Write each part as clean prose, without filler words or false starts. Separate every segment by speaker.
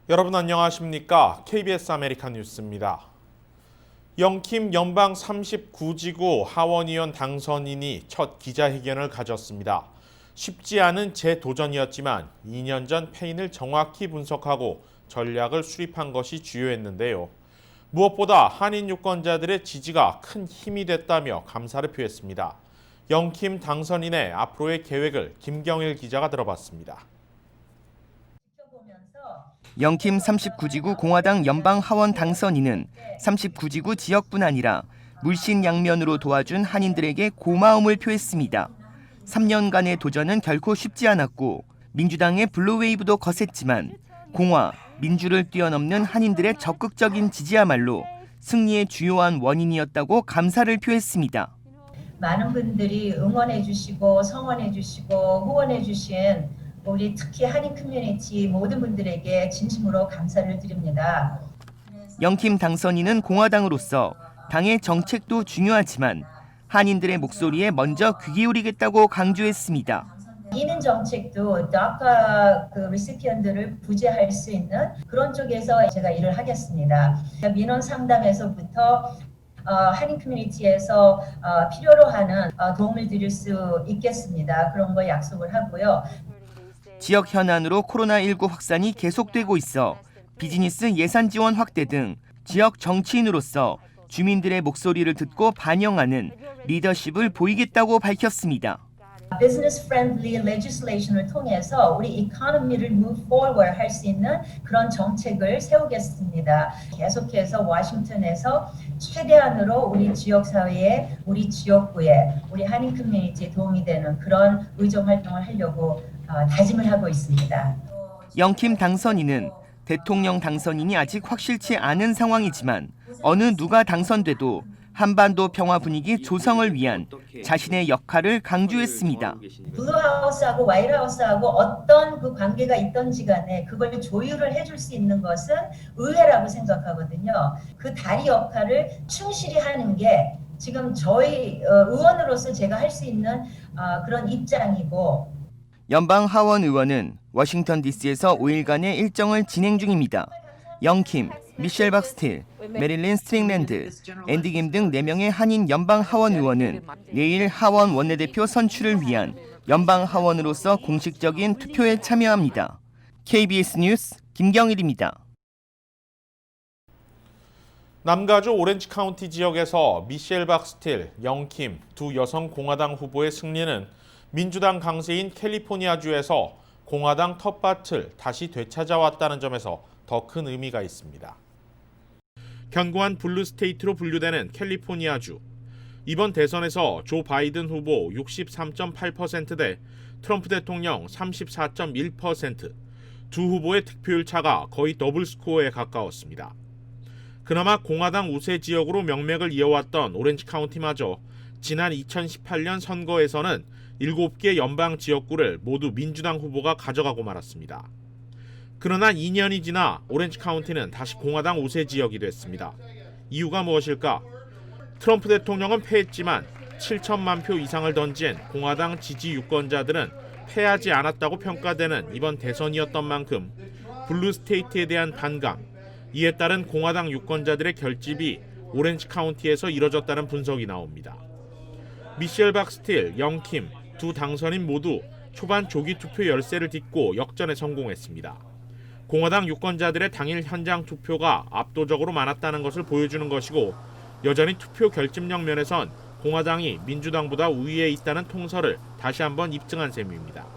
Speaker 1: 여러분 안녕하십니까? KBS 아메리칸 뉴스입니다. 영킴 연방 39지구 하원의원 당선인이 첫 기자회견을 가졌습니다. 쉽지 않은 재도전이었지만 2년 전 패인을 정확히 분석하고 전략을 수립한 것이 주요했는데요. 무엇보다 한인 유권자들의 지지가 큰 힘이 됐다며 감사를 표했습니다. 영킴 당선인의 앞으로의 계획을 김경일 기자가 들어봤습니다.
Speaker 2: 영킴 39지구 공화당 연방 하원 당선인은 39지구 지역뿐 아니라 물신양면으로 도와준 한인들에게 고마움을 표했습니다. 3년간의 도전은 결코 쉽지 않았고 민주당의 블루웨이브도 거셌지만 공화, 민주를 뛰어넘는 한인들의 적극적인 지지야말로 승리의 주요한 원인이었다고 감사를 표했습니다.
Speaker 3: 많은 분들이 응원해 주시고 성원해 주시고 후원해 주신 우리 특히 한인 커뮤니티 모든 분들에게 진심으로 감사를 드립니다.
Speaker 2: 영킴 당선인은 공화당으로서 당의 정책도 중요하지만 한인들의 목소리에 먼저 귀 기울이겠다고 강조했습니다.
Speaker 3: 이민 정책도 DACA 리시피언들을 부재할 수 있는 그런 쪽에서 제가 일을 하겠습니다. 민원 상담에서부터 한인 커뮤니티에서 필요로 하는 도움을 드릴 수 있겠습니다. 그런 거 약속을 하고요.
Speaker 2: 지역 현안으로 코로나19 확산이 계속되고 있어 비즈니스 예산 지원 확대 등 지역 정치인으로서 주민들의 목소리를 듣고 반영하는 리더십을 보이겠다고 밝혔습니다.
Speaker 3: Business friendly legislation을 통해서 우리 이코노미를 move forward 할 수 있는 그런 정책을 세우겠습니다. 계속해서 워싱턴에서 최대한으로 우리 지역 사회에, 우리 지역구에, 우리 한인 커뮤니티에 도움이 되는 그런 의정 활동을 하려고 다짐을 하고 있습니다.
Speaker 2: 영킴 당선인은 대통령 당선인이 아직 확실치 않은 상황이지만 어느 누가 당선돼도 한반도 평화 분위기 조성을 위한 자신의 역할을 강조했습니다.
Speaker 3: 블루하우스하고 화이트하우스하고 어떤 그 관계가 있던지 간에 그걸 조율을 해줄 수 있는 것은 의회라고 생각하거든요. 그 다리 역할을 충실히 하는 게 지금 저희 의원으로서 제가 할 수 있는 그런 입장이고.
Speaker 2: 연방 하원 의원은 워싱턴 DC에서 5일간의 일정을 진행 중입니다. 영킴, 미셸 박스틸, 메릴린 스트링랜드, 앤디 김 등 4명의 한인 연방 하원 의원은 내일 하원 원내대표 선출을 위한 연방 하원으로서 공식적인 투표에 참여합니다. KBS 뉴스 김경일입니다.
Speaker 1: 남가주 오렌지 카운티 지역에서 미셸 박스틸, 영킴 두 여성 공화당 후보의 승리는 민주당 강세인 캘리포니아주에서 공화당 텃밭을 다시 되찾아왔다는 점에서 더 큰 의미가 있습니다. 견고한 블루 스테이트로 분류되는 캘리포니아주. 이번 대선에서 조 바이든 후보 63.8% 트럼프 대통령 34.1%, 두 후보의 득표율 차가 거의 더블 스코어에 가까웠습니다. 그나마 공화당 우세 지역으로 명맥을 이어왔던 오렌지 카운티마저 지난 2018년 선거에서는 7개 연방 지역구를 모두 민주당 후보가 가져가고 말았습니다. 그러나 2년이 지나 오렌지 카운티는 다시 공화당 우세 지역이 됐습니다. 이유가 무엇일까? 트럼프 대통령은 패했지만 7천만 표 이상을 던진 공화당 지지 유권자들은 패하지 않았다고 평가되는 이번 대선이었던 만큼 블루 스테이트에 대한 반감, 이에 따른 공화당 유권자들의 결집이 오렌지 카운티에서 이뤄졌다는 분석이 나옵니다. 미셸 박스틸, 영킴 두 당선인 모두 초반 조기 투표 열세를 딛고 역전에 성공했습니다. 공화당 유권자들의 당일 현장 투표가 압도적으로 많았다는 것을 보여주는 것이고 여전히 투표 결집력 면에선 공화당이 민주당보다 우위에 있다는 통설을 다시 한번 입증한 셈입니다.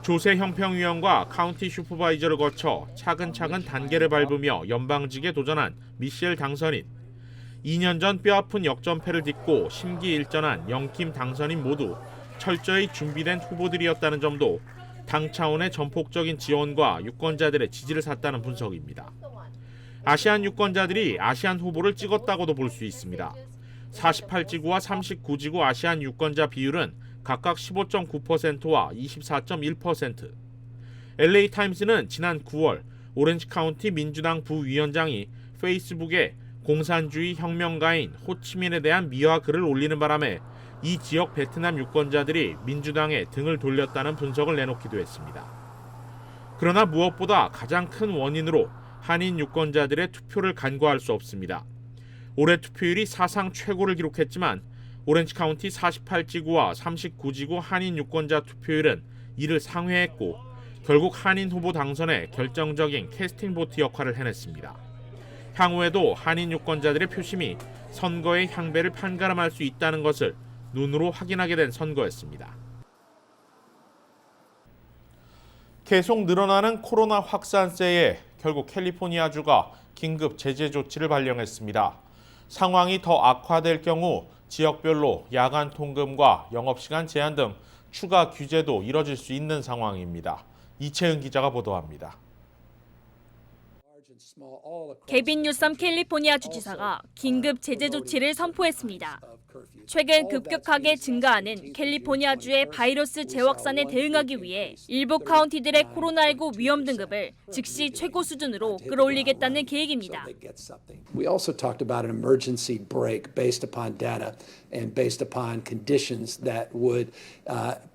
Speaker 1: 조세 형평위원과 카운티 슈퍼바이저를 거쳐 차근차근 단계를 밟으며 연방직에 도전한 미셸 당선인. 2년 전 뼈아픈 역전패를 딛고 심기일전한 영킴 당선인 모두 철저히 준비된 후보들이었다는 점도 당 차원의 전폭적인 지원과 유권자들의 지지를 샀다는 분석입니다. 아시안 유권자들이 아시안 후보를 찍었다고도 볼 수 있습니다. 48지구와 39지구 아시안 유권자 비율은 각각 15.9%와 24.1%. LA타임스는 지난 9월 오렌지 카운티 민주당 부위원장이 페이스북에 공산주의 혁명가인 호치민에 대한 미화 글을 올리는 바람에 이 지역 베트남 유권자들이 민주당에 등을 돌렸다는 분석을 내놓기도 했습니다. 그러나 무엇보다 가장 큰 원인으로 한인 유권자들의 투표를 간과할 수 없습니다. 올해 투표율이 사상 최고를 기록했지만 오렌지 카운티 48지구와 39지구 한인 유권자 투표율은 이를 상회했고 결국 한인 후보 당선에 결정적인 캐스팅 보트 역할을 해냈습니다. 향후에도 한인 유권자들의 표심이 선거의 향배를 판가름할 수 있다는 것을 눈으로 확인하게 된 선거였습니다. 계속 늘어나는 코로나 확산세에 결국 캘리포니아주가 긴급 제재 조치를 발령했습니다. 상황이 더 악화될 경우 지역별로 야간 통금과 영업시간 제한 등 추가 규제도 이뤄질 수 있는 상황입니다. 이채은 기자가 보도합니다.
Speaker 4: 개빈 뉴섬 캘리포니아 주지사가 긴급 제재 조치를 선포했습니다. 최근 급격하게 증가하는 캘리포니아주의 바이러스 재확산에 대응하기 위해 일부 카운티들의 코로나19 위험 등급을 즉시 최고 수준으로 끌어올리겠다는 계획입니다.
Speaker 5: We also talked about an emergency break based upon data and based upon conditions that would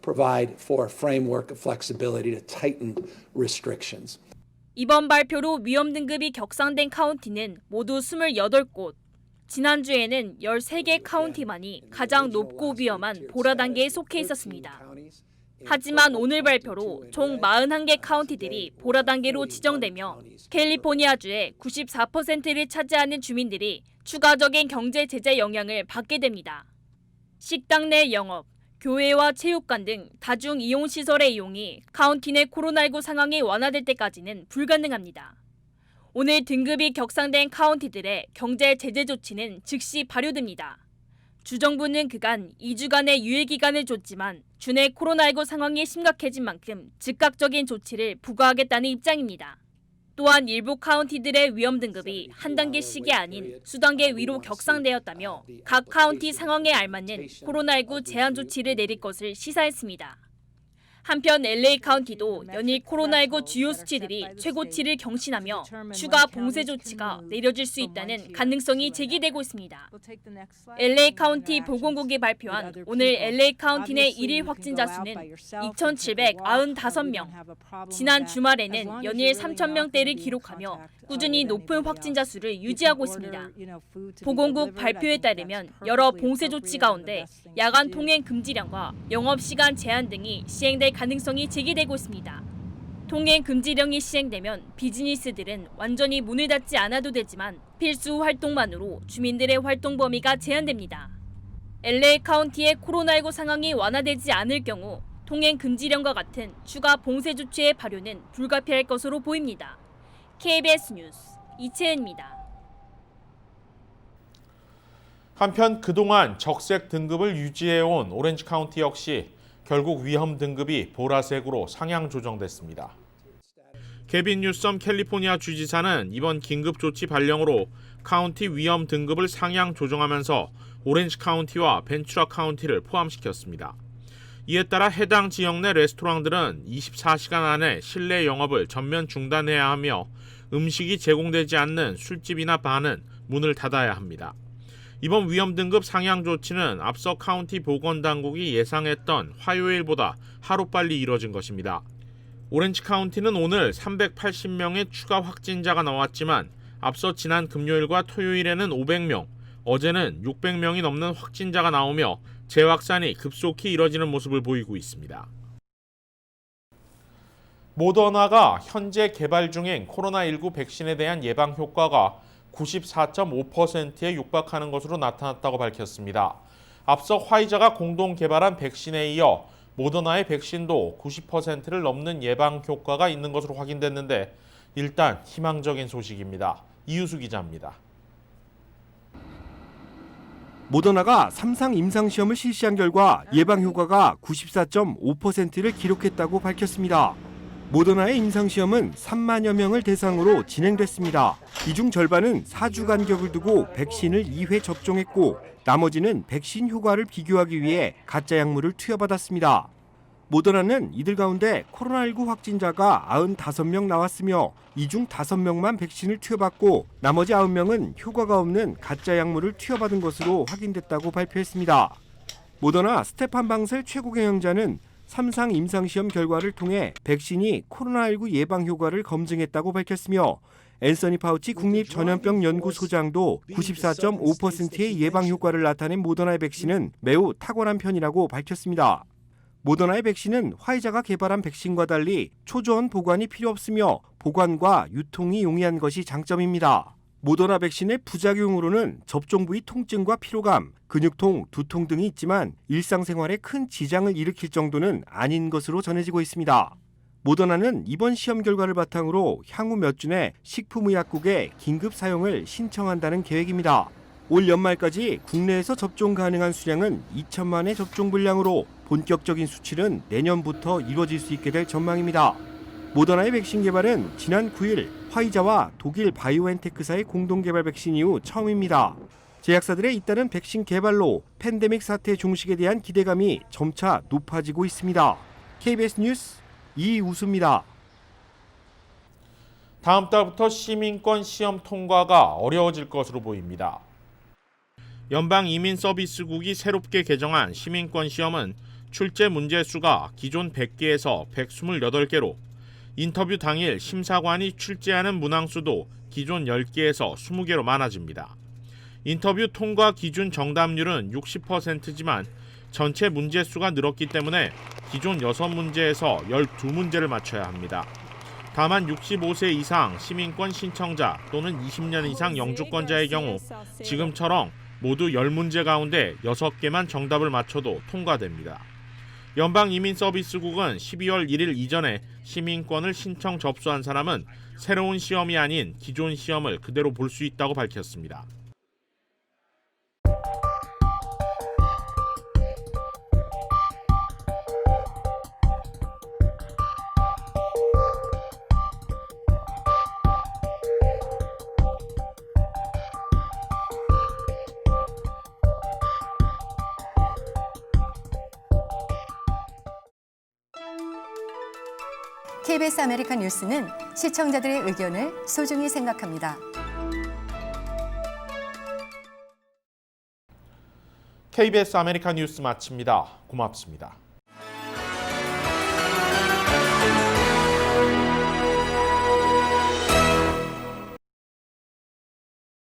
Speaker 5: provide for a framework of flexibility to tighten restrictions.
Speaker 4: 이번 발표로 위험 등급이 격상된 카운티는 모두 28곳. 지난주에는 13개 카운티만이 가장 높고 위험한 보라 단계에 속해 있었습니다. 하지만 오늘 발표로 총 41개 카운티들이 보라 단계로 지정되며 캘리포니아주의 94%를 차지하는 주민들이 추가적인 경제 제재 영향을 받게 됩니다. 식당 내 영업, 교회와 체육관 등 다중 이용 시설의 이용이 카운티 내 코로나19 상황이 완화될 때까지는 불가능합니다. 오늘 등급이 격상된 카운티들의 경제 제재 조치는 즉시 발효됩니다. 주정부는 그간 2주간의 유예 기간을 줬지만 주내 코로나19 상황이 심각해진 만큼 즉각적인 조치를 부과하겠다는 입장입니다. 또한 일부 카운티들의 위험 등급이 한 단계씩이 아닌 수단계 위로 격상되었다며 각 카운티 상황에 알맞는 코로나19 제한 조치를 내릴 것을 시사했습니다. 한편 LA 카운티도 연일 코로나19 주요 수치들이 최고치를 경신하며 추가 봉쇄 조치가 내려질 수 있다는 가능성이 제기되고 있습니다. LA 카운티 보건국이 발표한 오늘 LA 카운티 내 1일 확진자 수는 2,795명. 지난 주말에는 연일 3,000명대를 기록하며 꾸준히 높은 확진자 수를 유지하고 있습니다. 보건국 발표에 따르면 여러 봉쇄 조치 가운데 야간 통행 금지령과 영업시간 제한 등이 시행될 가능성이 제기되고 있습니다. 통행 금지령이 시행되면 비즈니스들은 완전히 문을 닫지 않아도 되지만 필수 활동만으로 주민들의 활동 범위가 제한됩니다. LA 카운티의 코로나19 상황이 완화되지 않을 경우 통행 금지령과 같은 추가 봉쇄 조치의 발효는 불가피할 것으로 보입니다. KBS 뉴스 이채은입니다.
Speaker 1: 한편 그동안 적색 등급을 유지해온 오렌지 카운티 역시 결국 위험 등급이 보라색으로 상향 조정됐습니다. 개빈 뉴섬 캘리포니아 주지사는 이번 긴급 조치 발령으로 카운티 위험 등급을 상향 조정하면서 오렌지 카운티와 벤츄라 카운티를 포함시켰습니다. 이에 따라 해당 지역 내 레스토랑들은 24시간 안에 실내 영업을 전면 중단해야 하며 음식이 제공되지 않는 술집이나 바는 문을 닫아야 합니다. 이번 위험 등급 상향 조치는 앞서 카운티 보건당국이 예상했던 화요일보다 하루빨리 이뤄진 것입니다. 오렌지 카운티는 오늘 380명의 추가 확진자가 나왔지만 앞서 지난 금요일과 토요일에는 500명, 어제는 600명이 넘는 확진자가 나오며 재확산이 급속히 이뤄지는 모습을 보이고 있습니다. 모더나가 현재 개발 중인 코로나19 백신에 대한 예방 효과가 94.5%에 육박하는 것으로 나타났다고 밝혔습니다. 앞서 화이자가 공동 개발한 백신에 이어 모더나의 백신도 90%를 넘는 예방 효과가 있는 것으로 확인됐는데 일단 희망적인 소식입니다. 이유수 기자입니다.
Speaker 6: 모더나가 3상 임상시험을 실시한 결과 예방 효과가 94.5%를 기록했다고 밝혔습니다. 모더나의 임상시험은 3만여 명을 대상으로 진행됐습니다. 이 중 절반은 4주 간격을 두고 백신을 2회 접종했고 나머지는 백신 효과를 비교하기 위해 가짜 약물을 투여받았습니다. 모더나는 이들 가운데 코로나19 확진자가 95명 나왔으며 이 중 5명만 백신을 투여받고 나머지 9명은 효과가 없는 가짜 약물을 투여받은 것으로 확인됐다고 발표했습니다. 모더나 스테판 방셀 최고 경영자는 3상 임상시험 결과를 통해 백신이 코로나19 예방 효과를 검증했다고 밝혔으며 앤서니 파우치 국립전염병연구소장도 94.5%의 예방 효과를 나타낸 모더나의 백신은 매우 탁월한 편이라고 밝혔습니다. 모더나의 백신은 화이자가 개발한 백신과 달리 초저온 보관이 필요 없으며 보관과 유통이 용이한 것이 장점입니다. 모더나 백신의 부작용으로는 접종 부위 통증과 피로감, 근육통, 두통 등이 있지만 일상생활에 큰 지장을 일으킬 정도는 아닌 것으로 전해지고 있습니다. 모더나는 이번 시험 결과를 바탕으로 향후 몇 주 내 식품의약국에 긴급 사용을 신청한다는 계획입니다. 올 연말까지 국내에서 접종 가능한 수량은 2천만의 접종 분량으로 본격적인 수출은 내년부터 이루어질 수 있게 될 전망입니다. 모더나의 백신 개발은 지난 9일 화이자와 독일 바이오엔테크사의 공동 개발 백신 이후 처음입니다. 제약사들의 잇따른 백신 개발로 팬데믹 사태 종식에 대한 기대감이 점차 높아지고 있습니다. KBS 뉴스 이우수입니다.
Speaker 1: 다음 달부터 시민권 시험 통과가 어려워질 것으로 보입니다. 연방이민서비스국이 새롭게 개정한 시민권 시험은 출제 문제 수가 기존 100개에서 128개로 인터뷰 당일 심사관이 출제하는 문항수도 기존 10개에서 20개로 많아집니다. 인터뷰 통과 기준 정답률은 60%지만 전체 문제수가 늘었기 때문에 기존 6문제에서 12문제를 맞춰야 합니다. 다만 65세 이상 시민권 신청자 또는 20년 이상 영주권자의 경우 지금처럼 모두 10문제 가운데 6개만 정답을 맞춰도 통과됩니다. 연방이민서비스국은 12월 1일 이전에 시민권을 신청 접수한 사람은 새로운 시험이 아닌 기존 시험을 그대로 볼 수 있다고 밝혔습니다.
Speaker 7: KBS 아메리칸 뉴스는 시청자들의 의견을 소중히 생각합니다.
Speaker 1: KBS 아메리칸 뉴스 마칩니다. 고맙습니다.